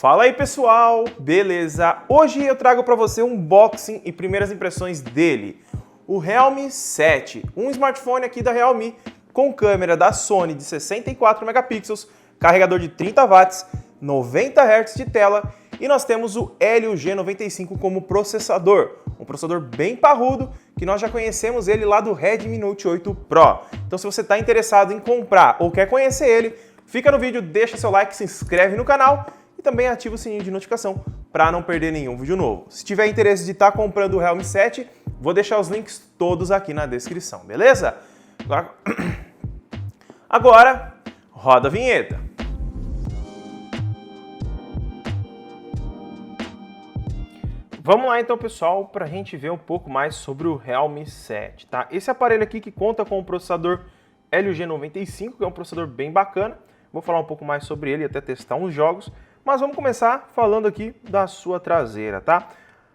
Fala aí pessoal, beleza? Hoje eu trago para você um unboxing e primeiras impressões dele, o Realme 7, um smartphone aqui da Realme com câmera da Sony de 64 megapixels, carregador de 30 watts, 90 Hz de tela e nós temos o Helio G95 como processador, um processador bem parrudo que nós já conhecemos ele lá do Redmi Note 8 Pro. Então se você está interessado em comprar ou quer conhecer ele, fica no vídeo, deixa seu like, se inscreve no canal e também ativa o sininho de notificação para não perder nenhum vídeo novo. Se tiver interesse de estar comprando o Realme 7, vou deixar os links todos aqui na descrição, beleza? Agora, roda a vinheta. Vamos lá então, pessoal, para a gente ver um pouco mais sobre o Realme 7, tá? Esse aparelho aqui que conta com o processador Helio G95, que é um processador bem bacana. Vou falar um pouco mais sobre ele e até testar uns jogos. Mas vamos começar falando aqui da sua traseira, tá?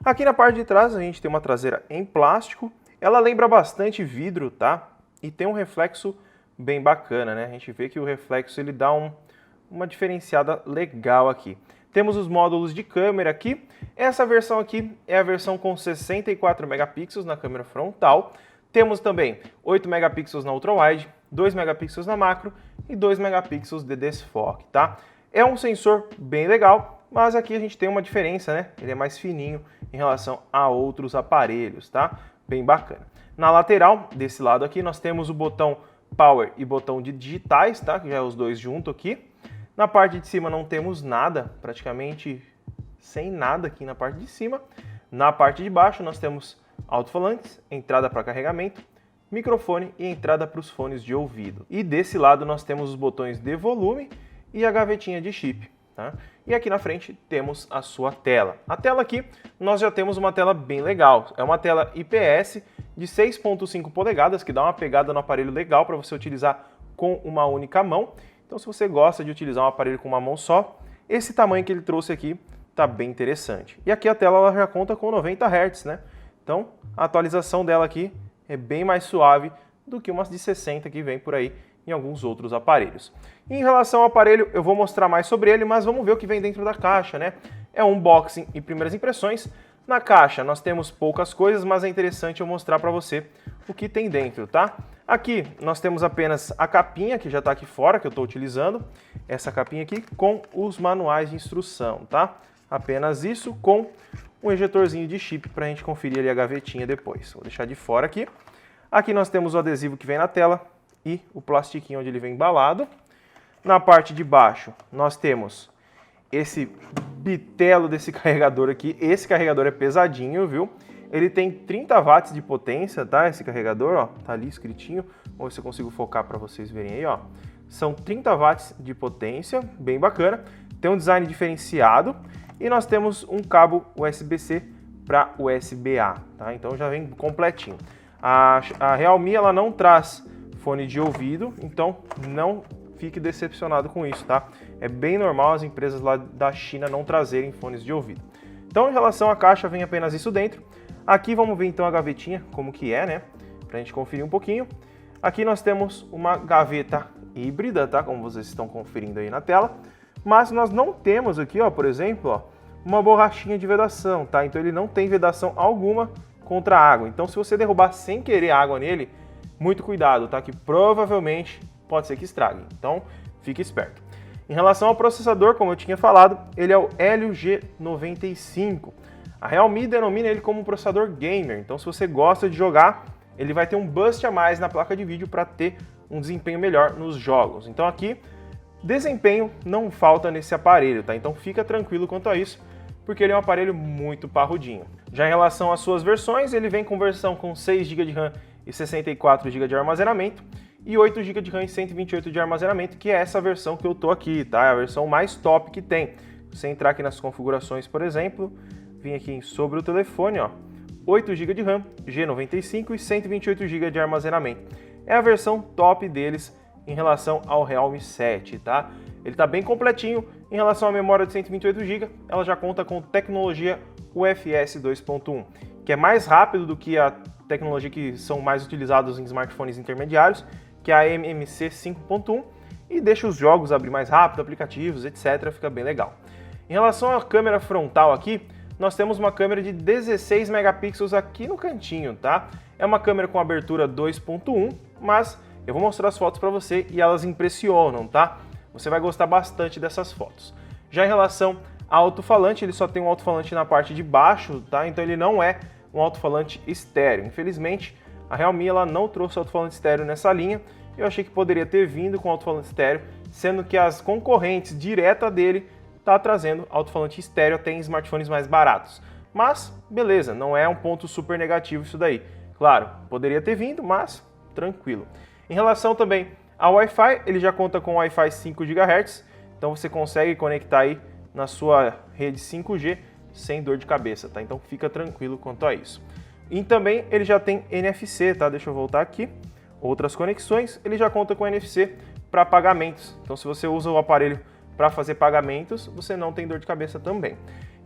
Aqui na parte de trás a gente tem uma traseira em plástico. Ela lembra bastante vidro, tá? E tem um reflexo bem bacana, né? A gente vê que o reflexo ele dá uma diferenciada legal aqui. Temos os módulos de câmera aqui. Essa versão aqui é a versão com 64 megapixels na câmera frontal. Temos também 8 megapixels na ultra-wide, 2 megapixels na macro e 2 megapixels de desfoque, tá? É um sensor bem legal, mas aqui a gente tem uma diferença, né? Ele é mais fininho em relação a outros aparelhos, tá? Bem bacana. Na lateral, desse lado aqui, nós temos o botão Power e botão de digitais, tá? Que já é os dois juntos aqui. Na parte de cima não temos nada, praticamente sem nada aqui na parte de cima. Na parte de baixo nós temos alto-falantes, entrada para carregamento, microfone e entrada para os fones de ouvido. E desse lado nós temos os botões de volume e a gavetinha de chip, tá? E aqui na frente temos a sua tela. A tela aqui, nós já temos uma tela bem legal. É uma tela IPS de 6.5 polegadas, que dá uma pegada no aparelho legal para você utilizar com uma única mão. Então se você gosta de utilizar um aparelho com uma mão só, esse tamanho que ele trouxe aqui tá bem interessante. E aqui a tela ela já conta com 90 Hz, né? Então a atualização dela aqui é bem mais suave do que umas de 60 que vem por aí em alguns outros aparelhos. Em relação ao aparelho, eu vou mostrar mais sobre ele, mas vamos ver o que vem dentro da caixa, né? É um unboxing e primeiras impressões. Na caixa nós temos poucas coisas, mas é interessante eu mostrar para você o que tem dentro, tá? Aqui nós temos apenas a capinha, que já está aqui fora, que eu estou utilizando. Essa capinha aqui com os manuais de instrução, tá? Apenas isso com um ejetorzinho de chip para a gente conferir ali a gavetinha depois. Vou deixar de fora aqui. Aqui nós temos o adesivo que vem na tela e o plastiquinho onde ele vem embalado. Na parte de baixo nós temos esse bitelo desse carregador aqui. Esse carregador é pesadinho, viu? Ele tem 30 watts de potência, tá? Esse carregador, ó, tá ali escritinho. Vamos ver se eu consigo focar para vocês verem aí, ó. São 30 watts de potência, bem bacana. Tem um design diferenciado e nós temos um cabo USB-C para USB-A, tá? Então já vem completinho. A Realme ela não traz fone de ouvido, então não fique decepcionado com isso, tá? É bem normal as empresas lá da China não trazerem fones de ouvido. Então, em relação à caixa, vem apenas isso dentro. Aqui vamos ver então a gavetinha, como que é, né? Pra gente conferir um pouquinho. Aqui nós temos uma gaveta híbrida, tá? Como vocês estão conferindo aí na tela. Mas nós não temos aqui, ó, por exemplo, ó, uma borrachinha de vedação, tá? Então ele não tem vedação alguma contra a água. Então, se você derrubar sem querer água nele, muito cuidado, tá? Que provavelmente pode ser que estrague. Então, fique esperto. Em relação ao processador, como eu tinha falado, ele é o Helio G95. A Realme denomina ele como um processador gamer. Então, se você gosta de jogar, ele vai ter um boost a mais na placa de vídeo para ter um desempenho melhor nos jogos. Então, aqui, desempenho não falta nesse aparelho, tá? Então, fica tranquilo quanto a isso, porque ele é um aparelho muito parrudinho. Já em relação às suas versões, ele vem com versão com 6 GB de RAM e 64 GB de armazenamento e 8 GB de RAM e 128 de armazenamento, que é essa versão que eu tô aqui, tá? É a versão mais top que tem. Se você entrar aqui nas configurações, por exemplo, vim aqui sobre o telefone, ó, 8 GB de RAM, G95 e 128 GB de armazenamento. É a versão top deles em relação ao Realme 7, tá? Ele tá bem completinho. Em relação à memória de 128 GB, ela já conta com tecnologia UFS 2.1, que é mais rápido do que a tecnologia que são mais utilizados em smartphones intermediários, que é a MMC 5.1, e deixa os jogos abrir mais rápido, aplicativos, etc. Fica bem legal. Em relação à câmera frontal aqui, nós temos uma câmera de 16 megapixels aqui no cantinho, tá? É uma câmera com abertura 2.1, mas eu vou mostrar as fotos para você e elas impressionam, tá? Você vai gostar bastante dessas fotos. Já em relação ao alto-falante, ele só tem um alto-falante na parte de baixo, tá? Então ele não é um alto-falante estéreo. Infelizmente, a Realme ela não trouxe alto-falante estéreo nessa linha. Eu achei que poderia ter vindo com alto-falante estéreo, sendo que as concorrentes direta dele tá trazendo alto-falante estéreo até em smartphones mais baratos. Mas, beleza, não é um ponto super negativo isso daí. Claro, poderia ter vindo, mas tranquilo. Em relação também ao Wi-Fi, ele já conta com Wi-Fi 5 GHz, então você consegue conectar aí na sua rede 5G sem dor de cabeça, tá? Então fica tranquilo quanto a isso. E também ele já tem NFC, tá? Deixa eu voltar aqui. Outras conexões, ele já conta com NFC para pagamentos. Então se você usa o aparelho para fazer pagamentos, você não tem dor de cabeça também.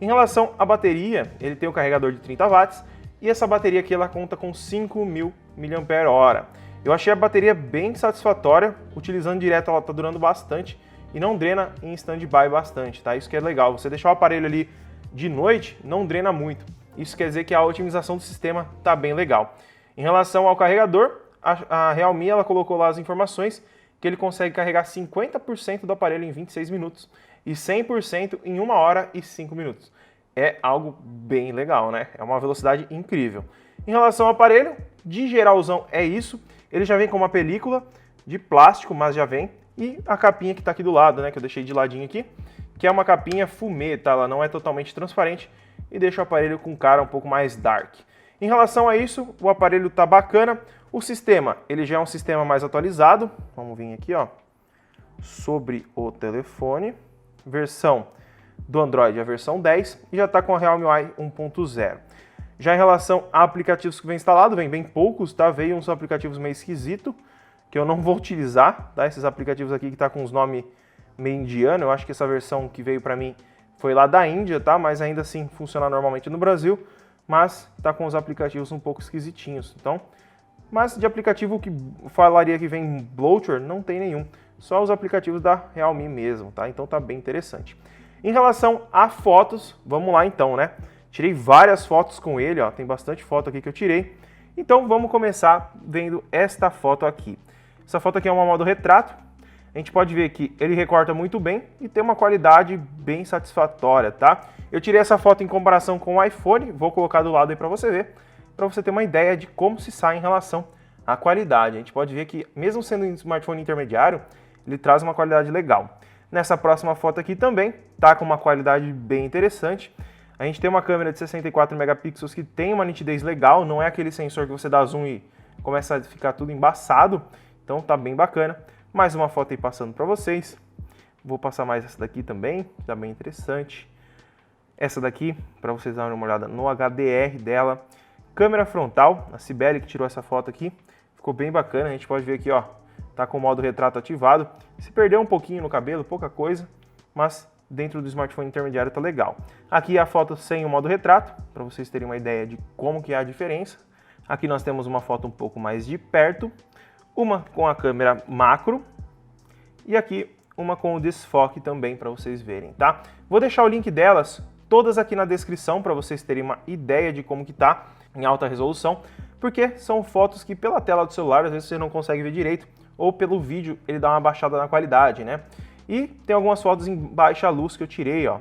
Em relação à bateria, ele tem o carregador de 30 watts e essa bateria aqui ela conta com 5.000 mAh. Eu achei a bateria bem satisfatória, utilizando direto ela está durando bastante e não drena em stand-by bastante, tá? Isso que é legal, você deixar o aparelho ali de noite, não drena muito. Isso quer dizer que a otimização do sistema está bem legal. Em relação ao carregador, a Realme ela colocou lá as informações que ele consegue carregar 50% do aparelho em 26 minutos e 100% em 1 hora e 5 minutos. É algo bem legal, né? É uma velocidade incrível. Em relação ao aparelho, de geralzão é isso. Ele já vem com uma película de plástico, mas já vem. E a capinha que está aqui do lado, né? Que eu deixei de ladinho aqui, que é uma capinha fumê, tá? Ela não é totalmente transparente e deixa o aparelho com cara um pouco mais dark. Em relação a isso, o aparelho tá bacana. O sistema, ele já é um sistema mais atualizado. Vamos vir aqui, ó, sobre o telefone. Versão do Android, a versão 10, e já está com a Realme UI 1.0. Já em relação a aplicativos que vem instalado, vem bem poucos, tá? Veio uns aplicativos meio esquisito, que eu não vou utilizar, tá? Esses aplicativos aqui que tá com os nomes meio indiano. Eu acho que essa versão que veio para mim foi lá da Índia, tá? Mas ainda assim funciona normalmente no Brasil, mas tá com os aplicativos um pouco esquisitinhos. Então, mas de aplicativo que falaria que vem bloatware, não tem nenhum. Só os aplicativos da Realme mesmo, tá? Então tá bem interessante. Em relação a fotos, vamos lá então, né? Tirei várias fotos com ele, ó. Tem bastante foto aqui que eu tirei. Então vamos começar vendo esta foto aqui. Essa foto aqui é uma modo retrato. A gente pode ver que ele recorta muito bem e tem uma qualidade bem satisfatória, tá? Eu tirei essa foto em comparação com o iPhone, vou colocar do lado aí para você ver, para você ter uma ideia de como se sai em relação à qualidade. A gente pode ver que, mesmo sendo um smartphone intermediário, ele traz uma qualidade legal. Nessa próxima foto aqui também, tá com uma qualidade bem interessante. A gente tem uma câmera de 64 megapixels que tem uma nitidez legal, não é aquele sensor que você dá zoom e começa a ficar tudo embaçado, então tá bem bacana. Mais uma foto aí passando para vocês. Vou passar mais essa daqui também, que tá bem interessante. Essa daqui, para vocês darem uma olhada no HDR dela. Câmera frontal, a Sibeli que tirou essa foto aqui, ficou bem bacana. A gente pode ver aqui, ó, tá com o modo retrato ativado. Se perdeu um pouquinho no cabelo, pouca coisa, mas dentro do smartphone intermediário tá legal. Aqui a foto sem o modo retrato, para vocês terem uma ideia de como que é a diferença. Aqui nós temos uma foto um pouco mais de perto, uma com a câmera macro e aqui uma com o desfoque também para vocês verem, tá? Vou deixar o link delas todas aqui na descrição para vocês terem uma ideia de como que tá em alta resolução, porque são fotos que pela tela do celular às vezes você não consegue ver direito, ou pelo vídeo ele dá uma baixada na qualidade, né? E tem algumas fotos em baixa luz que eu tirei, ó.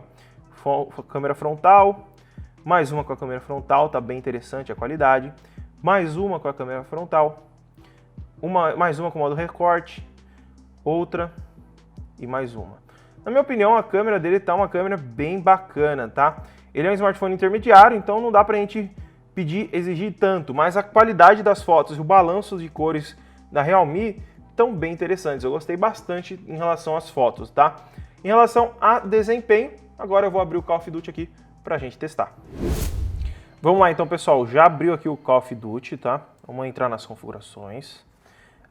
Câmera frontal, mais uma com a câmera frontal, tá bem interessante a qualidade. Mais uma com a câmera frontal, mais uma com modo recorte, outra e mais uma. Na minha opinião, a câmera dele tá uma câmera bem bacana, tá? Ele é um smartphone intermediário, então não dá pra gente exigir tanto, mas a qualidade das fotos e o balanço de cores da Realme estão bem interessantes. Eu gostei bastante em relação às fotos, tá? Em relação a desempenho, agora eu vou abrir o Call of Duty aqui pra gente testar. Vamos lá então, pessoal, já abriu aqui o Call of Duty, tá? Vamos entrar nas configurações.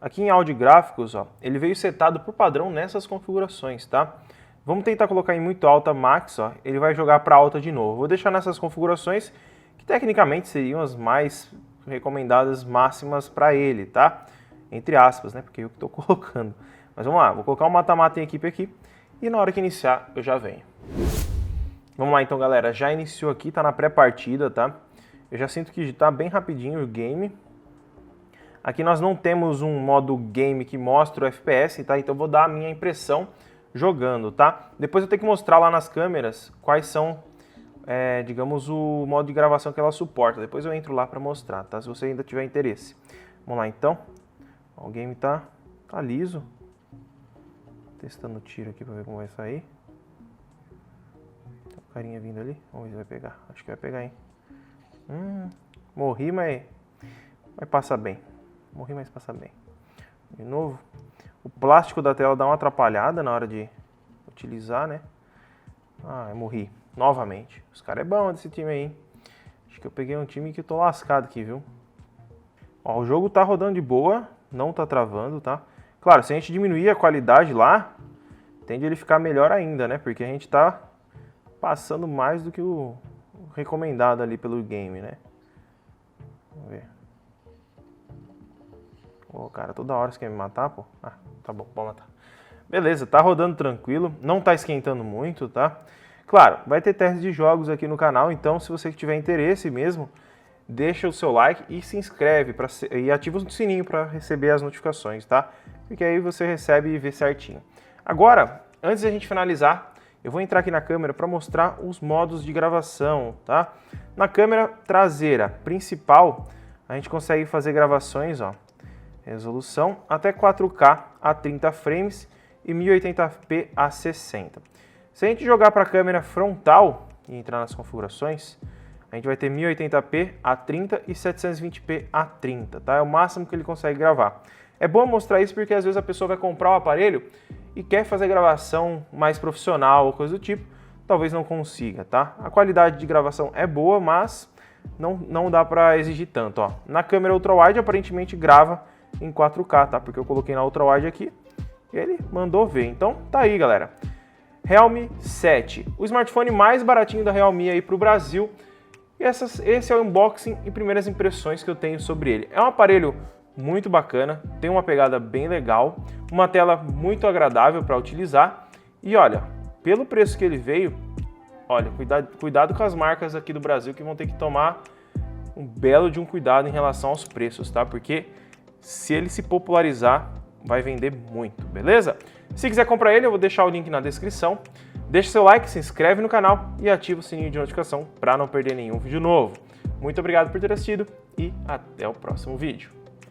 Aqui em áudio e gráficos, ó, ele veio setado por padrão nessas configurações, tá? Vamos tentar colocar em muito alta max, ó, ele vai jogar para alta de novo. Vou deixar nessas configurações que tecnicamente seriam as mais recomendadas máximas para ele, tá? Entre aspas, né? Porque eu que estou colocando. Mas vamos lá, vou colocar um mata-mata em equipe aqui e na hora que iniciar eu já venho. Vamos lá então, galera. Já iniciou aqui, tá na pré-partida, tá? Eu já sinto que tá bem rapidinho o game. Aqui nós não temos um modo game que mostra o FPS, tá? Então eu vou dar a minha impressão jogando, tá? Depois eu tenho que mostrar lá nas câmeras quais são, digamos, o modo de gravação que ela suporta. Depois eu entro lá para mostrar, tá? Se você ainda tiver interesse. Vamos lá então. Ó, o game tá liso. Testando o tiro aqui para ver como vai sair. Tem um carinha vindo ali. Vamos ver se vai pegar. Acho que vai pegar, hein? Morri, mas passa bem. Morri, mas passa bem. De novo. O plástico da tela dá uma atrapalhada na hora de utilizar, né? Ah, eu morri. Novamente. Os caras é bom desse time aí, hein? Acho que eu peguei um time que eu tô lascado aqui, viu? Ó, o jogo tá rodando de boa. Não tá travando, tá? Claro, se a gente diminuir a qualidade lá, tende a ele ficar melhor ainda, né? Porque a gente tá passando mais do que o recomendado ali pelo game, né? Vamos ver. Ô, cara, toda hora você quer me matar, pô? Ah, tá bom, pode matar. Beleza, tá rodando tranquilo, não tá esquentando muito, tá? Claro, vai ter teste de jogos aqui no canal, então se você tiver interesse mesmo, deixa o seu like e se inscreve e ativa o sininho para receber as notificações, tá? Porque aí você recebe e vê certinho. Agora, antes de a gente finalizar, eu vou entrar aqui na câmera para mostrar os modos de gravação, tá? Na câmera traseira principal, a gente consegue fazer gravações, ó, resolução até 4K a 30 frames e 1080p a 60. Se a gente jogar para a câmera frontal e entrar nas configurações, a gente vai ter 1080p a 30 e 720p a 30, tá? É o máximo que ele consegue gravar. É bom mostrar isso porque às vezes a pessoa vai comprar o aparelho e quer fazer gravação mais profissional ou coisa do tipo, talvez não consiga, tá? A qualidade de gravação é boa, mas não dá para exigir tanto, ó. Na câmera ultrawide aparentemente grava em 4K, tá? Porque eu coloquei na ultrawide aqui e ele mandou ver. Então tá aí, galera. Realme 7, o smartphone mais baratinho da Realme aí para o Brasil. E esse é o unboxing e primeiras impressões que eu tenho sobre ele. É um aparelho muito bacana, tem uma pegada bem legal, uma tela muito agradável para utilizar. E olha, pelo preço que ele veio, olha, cuidado com as marcas aqui do Brasil que vão ter que tomar um belo de um cuidado em relação aos preços, tá? Porque se ele se popularizar, vai vender muito, beleza? Se quiser comprar ele, eu vou deixar o link na descrição. Deixe seu like, se inscreve no canal e ativa o sininho de notificação para não perder nenhum vídeo novo. Muito obrigado por ter assistido e até o próximo vídeo.